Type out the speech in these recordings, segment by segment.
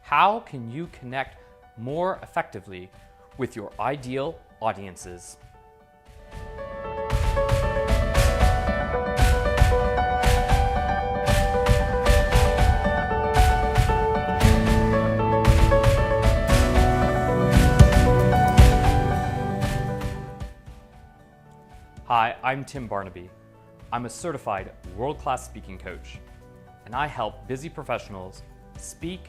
How can you connect more effectively with your ideal audiences? Hi, I'm Tim Barnaby. I'm a certified world-class speaking coach, and I help busy professionals speak,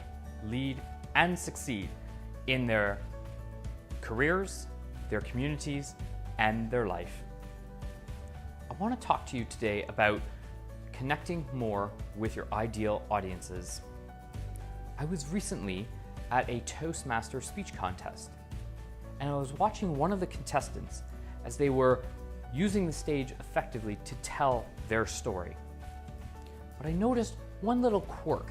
lead, and succeed in their careers, their communities, and their life. I want to talk to you today about connecting more with your ideal audiences. I was recently at a Toastmaster speech contest, and I was watching one of the contestants as they were using the stage effectively to tell their story. But I noticed one little quirk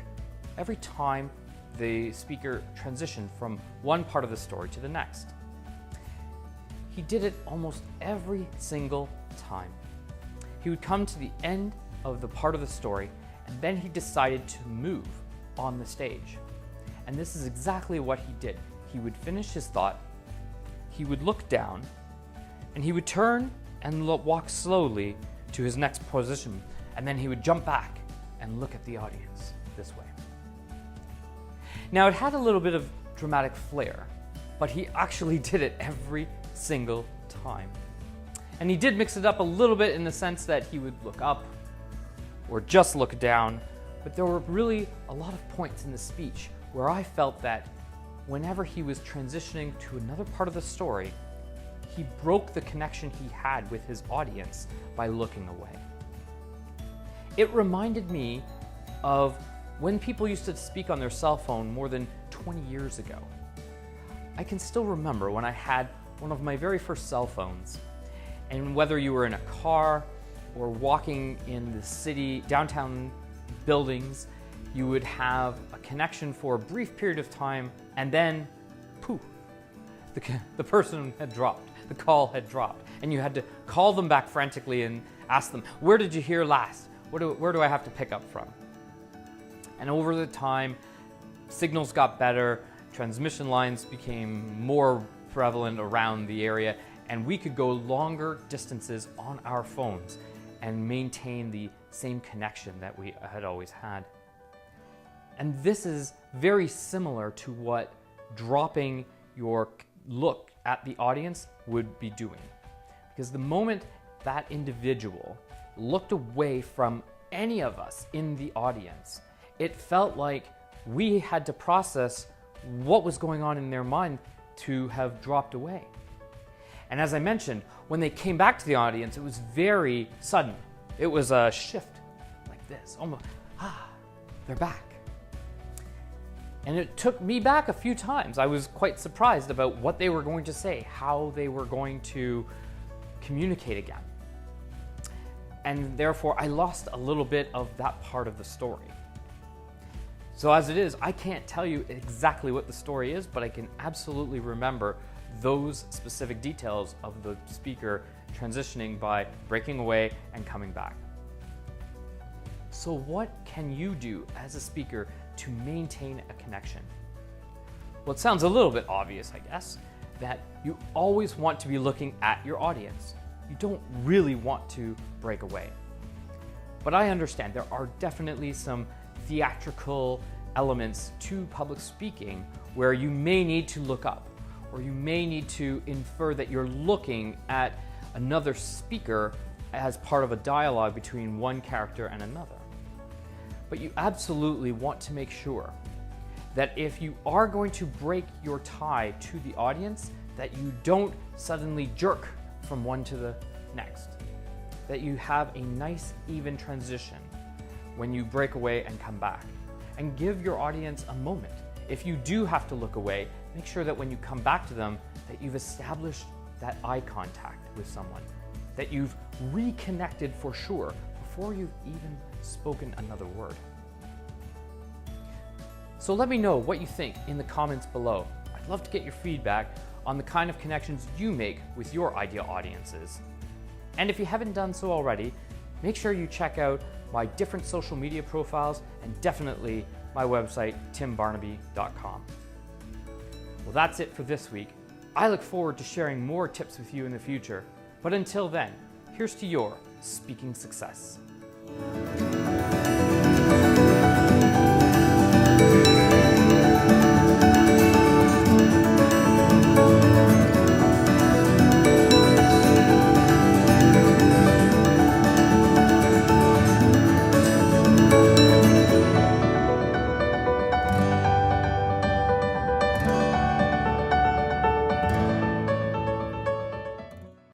every time the speaker transitioned from one part of the story to the next. He did it almost every single time. He would come to the end of the part of the story, and then he decided to move on the stage. And this is exactly what he did. He would finish his thought, he would look down, and he would turn and walk slowly to his next position, and then he would jump back and look at the audience this way. Now, it had a little bit of dramatic flair, but he actually did it every single time. And he did mix it up a little bit in the sense that he would look up or just look down, but there were really a lot of points in the speech where I felt that whenever he was transitioning to another part of the story, he broke the connection he had with his audience by looking away. It reminded me of when people used to speak on their cell phone more than 20 years ago. I can still remember when I had one of my very first cell phones, and whether you were in a car or walking in the city, downtown buildings, you would have a connection for a brief period of time, and then poof, the person had dropped. The call had dropped, and you had to call them back frantically and ask them, where did you hear last? Where do I have to pick up from? And over the time, signals got better, transmission lines became more prevalent around the area, and we could go longer distances on our phones and maintain the same connection that we had always had. And this is very similar to what dropping your look at the audience would be doing. Because the moment that individual looked away from any of us in the audience, it felt like we had to process what was going on in their mind to have dropped away. And as I mentioned, when they came back to the audience, it was very sudden. It was a shift like this, almost, they're back. And it took me back a few times. I was quite surprised about what they were going to say, how they were going to communicate again. And therefore, I lost a little bit of that part of the story. So as it is, I can't tell you exactly what the story is, but I can absolutely remember those specific details of the speaker transitioning by breaking away and coming back. So what can you do as a speaker to maintain a connection? Well, it sounds a little bit obvious, I guess, that you always want to be looking at your audience. You don't really want to break away. But I understand there are definitely some theatrical elements to public speaking where you may need to look up, or you may need to infer that you're looking at another speaker as part of a dialogue between one character and another. But you absolutely want to make sure that if you are going to break your tie to the audience, that you don't suddenly jerk from one to the next. That you have a nice, even transition when you break away and come back. And give your audience a moment. If you do have to look away, make sure that when you come back to them, that you've established that eye contact with someone, that you've reconnected for sure before you've even spoken another word. So let me know what you think in the comments below. I'd love to get your feedback on the kind of connections you make with your ideal audiences. And if you haven't done so already, make sure you check out my different social media profiles and definitely my website, timbarnaby.com. Well, that's it for this week. I look forward to sharing more tips with you in the future. But until then, here's to your speaking success.